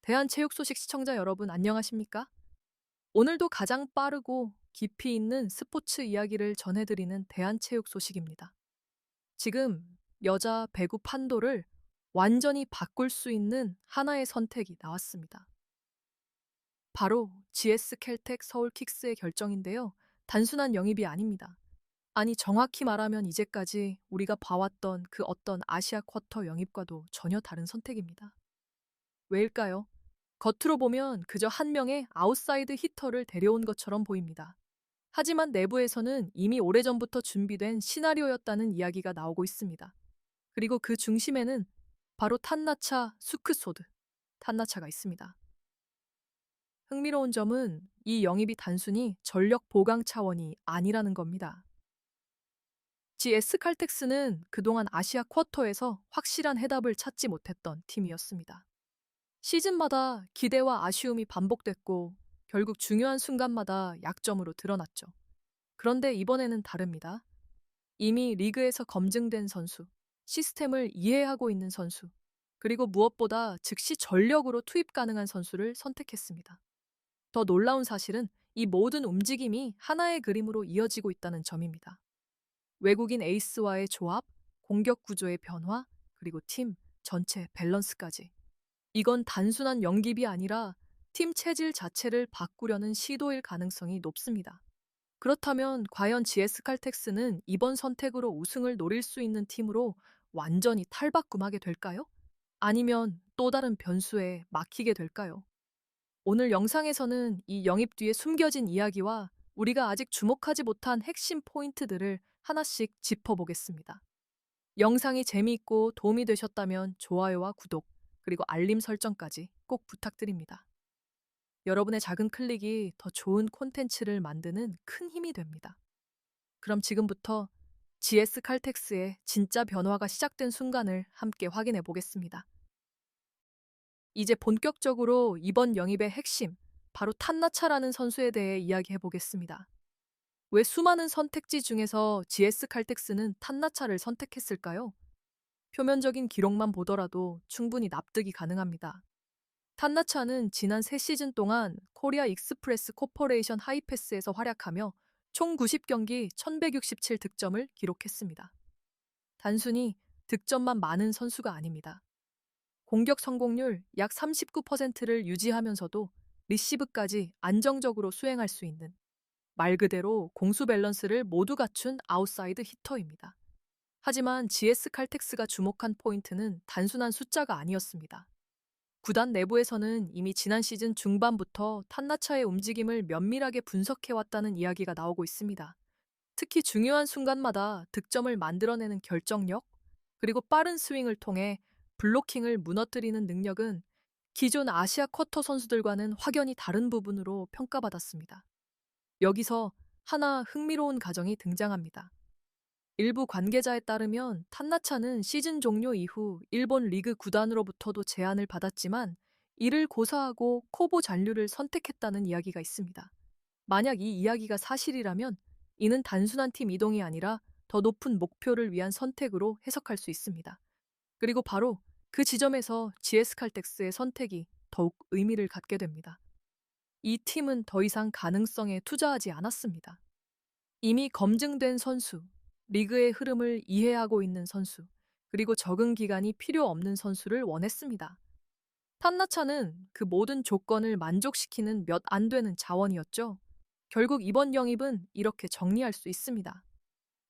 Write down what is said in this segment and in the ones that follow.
대한체육 소식 시청자 여러분 안녕하십니까? 오늘도 가장 빠르고 깊이 있는 스포츠 이야기를 전해드리는 대한체육 소식입니다. 지금 여자 배구 판도를 완전히 바꿀 수 있는 하나의 선택이 나왔습니다. 바로 GS 켈텍 서울 킥스의 결정인데요. 단순한 영입이 아닙니다. 아니, 정확히 말하면 이제까지 우리가 봐왔던 그 어떤 아시아 쿼터 영입과도 전혀 다른 선택입니다. 왜일까요? 겉으로 보면 그저 한 명의 아웃사이드 히터를 데려온 것처럼 보입니다. 하지만 내부에서는 이미 오래전부터 준비된 시나리오였다는 이야기가 나오고 있습니다. 그리고 그 중심에는 바로 탄나차 수크소드, 탄나차가 있습니다. 흥미로운 점은 이 영입이 단순히 전력 보강 차원이 아니라는 겁니다. GS 칼텍스는 그동안 아시아 쿼터에서 확실한 해답을 찾지 못했던 팀이었습니다. 시즌마다 기대와 아쉬움이 반복됐고 결국 중요한 순간마다 약점으로 드러났죠. 그런데 이번에는 다릅니다. 이미 리그에서 검증된 선수, 시스템을 이해하고 있는 선수, 그리고 무엇보다 즉시 전력으로 투입 가능한 선수를 선택했습니다. 더 놀라운 사실은 이 모든 움직임이 하나의 그림으로 이어지고 있다는 점입니다. 외국인 에이스와의 조합, 공격 구조의 변화, 그리고 팀 전체 밸런스까지. 이건 단순한 영입이 아니라 팀 체질 자체를 바꾸려는 시도일 가능성이 높습니다. 그렇다면 과연 GS 칼텍스는 이번 선택으로 우승을 노릴 수 있는 팀으로 완전히 탈바꿈하게 될까요? 아니면 또 다른 변수에 막히게 될까요? 오늘 영상에서는 이 영입 뒤에 숨겨진 이야기와 우리가 아직 주목하지 못한 핵심 포인트들을 하나씩 짚어보겠습니다. 영상이 재미있고 도움이 되셨다면 좋아요와 구독, 그리고 알림 설정까지 꼭 부탁드립니다. 여러분의 작은 클릭이 더 좋은 콘텐츠를 만드는 큰 힘이 됩니다. 그럼 지금부터 GS 칼텍스의 진짜 변화가 시작된 순간을 함께 확인해 보겠습니다. 이제 본격적으로 이번 영입의 핵심, 바로 탄나차라는 선수에 대해 이야기해 보겠습니다. 왜 수많은 선택지 중에서 GS 칼텍스는 탄나차를 선택했을까요? 표면적인 기록만 보더라도 충분히 납득이 가능합니다. 탄나차는 지난 3시즌 동안 코리아 익스프레스 코퍼레이션 하이패스에서 활약하며 총 90경기 1167 득점을 기록했습니다. 단순히 득점만 많은 선수가 아닙니다. 공격 성공률 약 39%를 유지하면서도 리시브까지 안정적으로 수행할 수 있는 말 그대로 공수 밸런스를 모두 갖춘 아웃사이드 히터입니다. 하지만 GS 칼텍스가 주목한 포인트는 단순한 숫자가 아니었습니다. 구단 내부에서는 이미 지난 시즌 중반부터 탄나차의 움직임을 면밀하게 분석해왔다는 이야기가 나오고 있습니다. 특히 중요한 순간마다 득점을 만들어내는 결정력, 그리고 빠른 스윙을 통해 블로킹을 무너뜨리는 능력은 기존 아시아 쿼터 선수들과는 확연히 다른 부분으로 평가받았습니다. 여기서 하나 흥미로운 가정이 등장합니다. 일부 관계자에 따르면 탄나차는 시즌 종료 이후 일본 리그 구단으로부터도 제안을 받았지만 이를 고사하고 코보 잔류를 선택했다는 이야기가 있습니다. 만약 이 이야기가 사실이라면 이는 단순한 팀 이동이 아니라 더 높은 목표를 위한 선택으로 해석할 수 있습니다. 그리고 바로 그 지점에서 GS 칼텍스의 선택이 더욱 의미를 갖게 됩니다. 이 팀은 더 이상 가능성에 투자하지 않았습니다. 이미 검증된 선수, 리그의 흐름을 이해하고 있는 선수, 그리고 적응 기간이 필요 없는 선수를 원했습니다. 탄나차는 그 모든 조건을 만족시키는 몇 안 되는 자원이었죠. 결국 이번 영입은 이렇게 정리할 수 있습니다.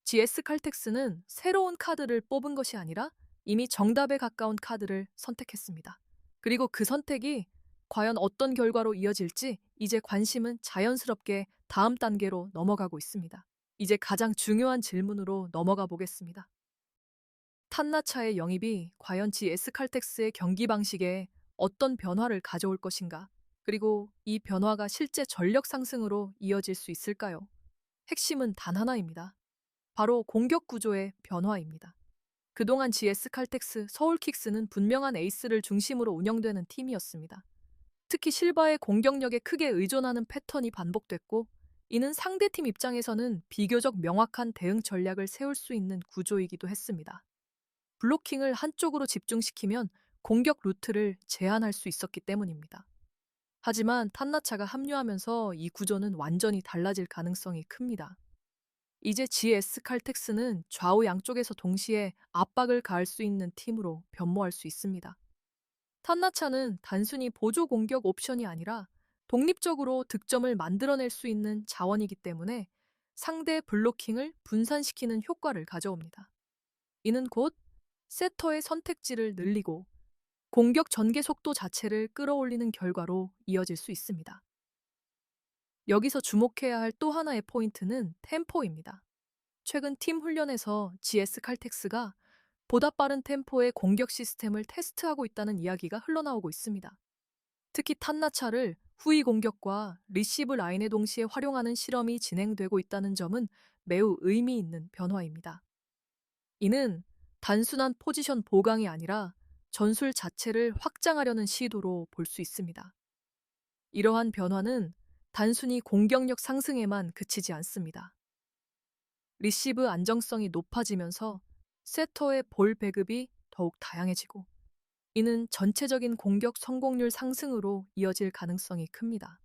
GS 칼텍스는 새로운 카드를 뽑은 것이 아니라 이미 정답에 가까운 카드를 선택했습니다. 그리고 그 선택이 과연 어떤 결과로 이어질지 이제 관심은 자연스럽게 다음 단계로 넘어가고 있습니다. 이제 가장 중요한 질문으로 넘어가 보겠습니다. 탄나차의 영입이 과연 GS 칼텍스의 경기 방식에 어떤 변화를 가져올 것인가? 그리고 이 변화가 실제 전력 상승으로 이어질 수 있을까요? 핵심은 단 하나입니다. 바로 공격 구조의 변화입니다. 그동안 GS 칼텍스 서울 킥스는 분명한 에이스를 중심으로 운영되는 팀이었습니다. 특히 실바의 공격력에 크게 의존하는 패턴이 반복됐고, 이는 상대팀 입장에서는 비교적 명확한 대응 전략을 세울 수 있는 구조이기도 했습니다. 블로킹을 한쪽으로 집중시키면 공격 루트를 제한할 수 있었기 때문입니다. 하지만 탄나차가 합류하면서 이 구조는 완전히 달라질 가능성이 큽니다. 이제 GS 칼텍스는 좌우 양쪽에서 동시에 압박을 가할 수 있는 팀으로 변모할 수 있습니다. 탄나차는 단순히 보조 공격 옵션이 아니라 독립적으로 득점을 만들어낼 수 있는 자원이기 때문에 상대 블로킹을 분산시키는 효과를 가져옵니다. 이는 곧 세터의 선택지를 늘리고 공격 전개 속도 자체를 끌어올리는 결과로 이어질 수 있습니다. 여기서 주목해야 할 또 하나의 포인트는 템포입니다. 최근 팀 훈련에서 GS 칼텍스가 보다 빠른 템포의 공격 시스템을 테스트하고 있다는 이야기가 흘러나오고 있습니다. 특히 탄나차를 후위 공격과 리시브 라인에 동시에 활용하는 실험이 진행되고 있다는 점은 매우 의미 있는 변화입니다. 이는 단순한 포지션 보강이 아니라 전술 자체를 확장하려는 시도로 볼 수 있습니다. 이러한 변화는 단순히 공격력 상승에만 그치지 않습니다. 리시브 안정성이 높아지면서 세터의 볼 배급이 더욱 다양해지고 이는 전체적인 공격 성공률 상승으로 이어질 가능성이 큽니다.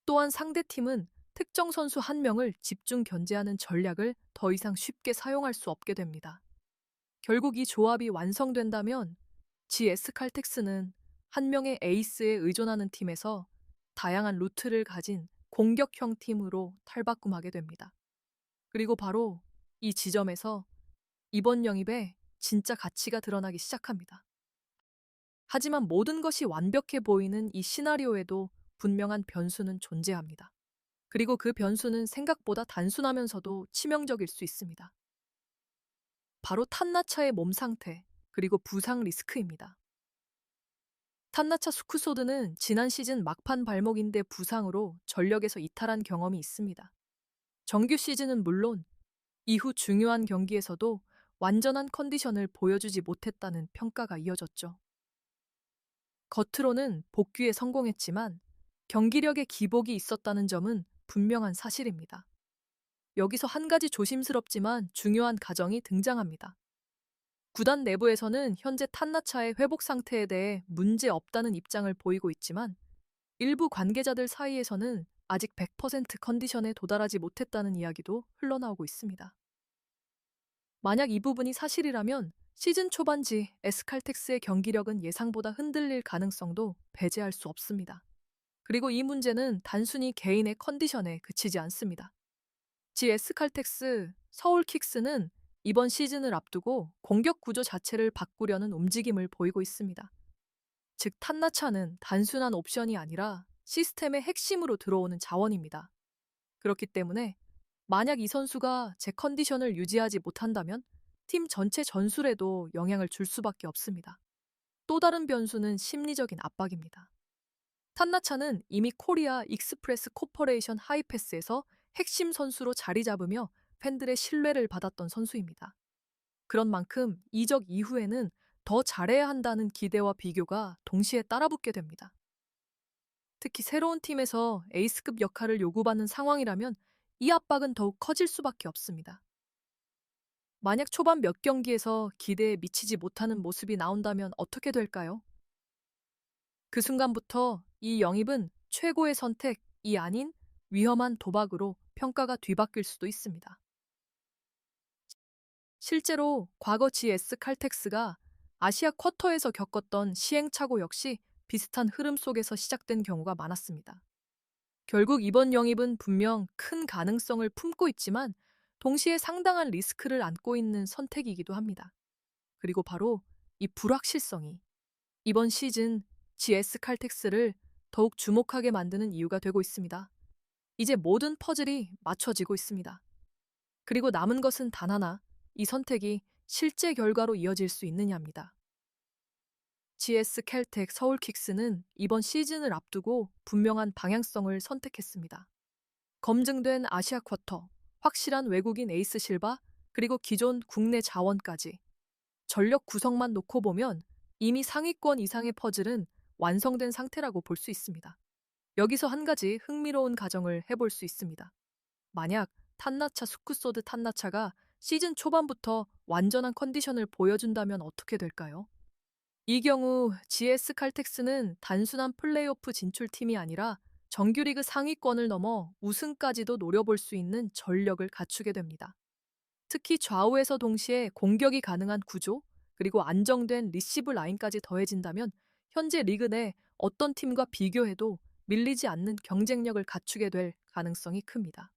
또한 상대팀은 특정 선수 한 명을 집중 견제하는 전략을 더 이상 쉽게 사용할 수 없게 됩니다. 결국 이 조합이 완성된다면 GS 칼텍스는 한 명의 에이스에 의존하는 팀에서 다양한 루트를 가진 공격형 팀으로 탈바꿈하게 됩니다. 그리고 바로 이 지점에서 이번 영입의 진짜 가치가 드러나기 시작합니다. 하지만 모든 것이 완벽해 보이는 이 시나리오에도 분명한 변수는 존재합니다. 그리고 그 변수는 생각보다 단순하면서도 치명적일 수 있습니다. 바로 탄나차의 몸 상태, 그리고 부상 리스크입니다. 탄나차 스쿠소드는 지난 시즌 막판 발목인대 부상으로 전력에서 이탈한 경험이 있습니다. 정규 시즌은 물론 이후 중요한 경기에서도 완전한 컨디션을 보여주지 못했다는 평가가 이어졌죠. 겉으로는 복귀에 성공했지만 경기력의 기복이 있었다는 점은 분명한 사실입니다. 여기서 한 가지 조심스럽지만 중요한 가정이 등장합니다. 구단 내부에서는 현재 탄나차의 회복 상태에 대해 문제 없다는 입장을 보이고 있지만 일부 관계자들 사이에서는 아직 100% 컨디션에 도달하지 못했다는 이야기도 흘러나오고 있습니다. 만약 이 부분이 사실이라면 시즌 초반지 에스칼텍스의 경기력은 예상보다 흔들릴 가능성도 배제할 수 없습니다. 그리고 이 문제는 단순히 개인의 컨디션에 그치지 않습니다. 에스칼텍스 서울킥스는 이번 시즌을 앞두고 공격 구조 자체를 바꾸려는 움직임을 보이고 있습니다. 즉 탄나차는 단순한 옵션이 아니라 시스템의 핵심으로 들어오는 자원입니다. 그렇기 때문에 만약 이 선수가 제 컨디션을 유지하지 못한다면 팀 전체 전술에도 영향을 줄 수밖에 없습니다. 또 다른 변수는 심리적인 압박입니다. 탄나차는 이미 코리아 익스프레스 코퍼레이션 하이패스에서 핵심 선수로 자리 잡으며 팬들의 신뢰를 받았던 선수입니다. 그런 만큼 이적 이후에는 더 잘해야 한다는 기대와 비교가 동시에 따라붙게 됩니다. 특히 새로운 팀에서 에이스급 역할을 요구받는 상황이라면 이 압박은 더욱 커질 수밖에 없습니다. 만약 초반 몇 경기에서 기대에 미치지 못하는 모습이 나온다면 어떻게 될까요? 그 순간부터 이 영입은 최고의 선택이 아닌 위험한 도박으로 평가가 뒤바뀔 수도 있습니다. 실제로 과거 GS 칼텍스가 아시아 쿼터에서 겪었던 시행착오 역시 비슷한 흐름 속에서 시작된 경우가 많았습니다. 결국 이번 영입은 분명 큰 가능성을 품고 있지만 동시에 상당한 리스크를 안고 있는 선택이기도 합니다. 그리고 바로 이 불확실성이 이번 시즌 GS 칼텍스를 더욱 주목하게 만드는 이유가 되고 있습니다. 이제 모든 퍼즐이 맞춰지고 있습니다. 그리고 남은 것은 단 하나, 이 선택이 실제 결과로 이어질 수 있느냐입니다. GS 캘텍 서울킥스는 이번 시즌을 앞두고 분명한 방향성을 선택했습니다. 검증된 아시아 쿼터, 확실한 외국인 에이스 실바, 그리고 기존 국내 자원까지 전력 구성만 놓고 보면 이미 상위권 이상의 퍼즐은 완성된 상태라고 볼 수 있습니다. 여기서 한 가지 흥미로운 가정을 해볼 수 있습니다. 만약 탄나차 스쿠소드 탄나차가 시즌 초반부터 완전한 컨디션을 보여준다면 어떻게 될까요? 이 경우 GS 칼텍스는 단순한 플레이오프 진출팀이 아니라 정규리그 상위권을 넘어 우승까지도 노려볼 수 있는 전력을 갖추게 됩니다. 특히 좌우에서 동시에 공격이 가능한 구조, 그리고 안정된 리시브 라인까지 더해진다면 현재 리그 내 어떤 팀과 비교해도 밀리지 않는 경쟁력을 갖추게 될 가능성이 큽니다.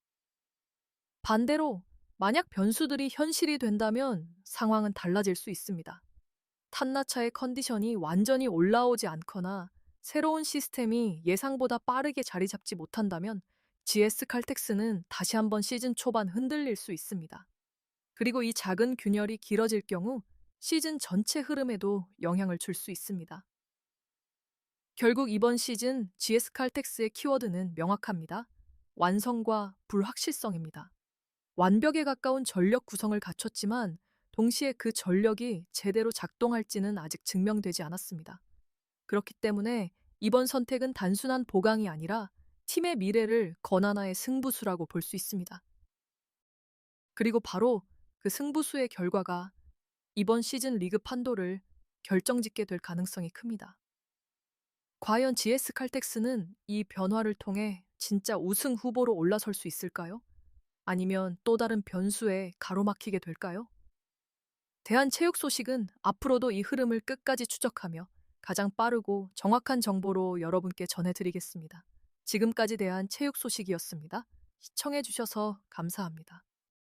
반대로 만약 변수들이 현실이 된다면 상황은 달라질 수 있습니다. 탄나차의 컨디션이 완전히 올라오지 않거나 새로운 시스템이 예상보다 빠르게 자리 잡지 못한다면 GS 칼텍스는 다시 한번 시즌 초반 흔들릴 수 있습니다. 그리고 이 작은 균열이 길어질 경우 시즌 전체 흐름에도 영향을 줄 수 있습니다. 결국 이번 시즌 GS 칼텍스의 키워드는 명확합니다. 완성과 불확실성입니다. 완벽에 가까운 전력 구성을 갖췄지만 동시에 그 전력이 제대로 작동할지는 아직 증명되지 않았습니다. 그렇기 때문에 이번 선택은 단순한 보강이 아니라 팀의 미래를 건 하나의 승부수라고 볼 수 있습니다. 그리고 바로 그 승부수의 결과가 이번 시즌 리그 판도를 결정짓게 될 가능성이 큽니다. 과연 GS 칼텍스는 이 변화를 통해 진짜 우승 후보로 올라설 수 있을까요? 아니면 또 다른 변수에 가로막히게 될까요? 대한체육 소식은 앞으로도 이 흐름을 끝까지 추적하며 가장 빠르고 정확한 정보로 여러분께 전해드리겠습니다. 지금까지 대한체육 소식이었습니다. 시청해주셔서 감사합니다.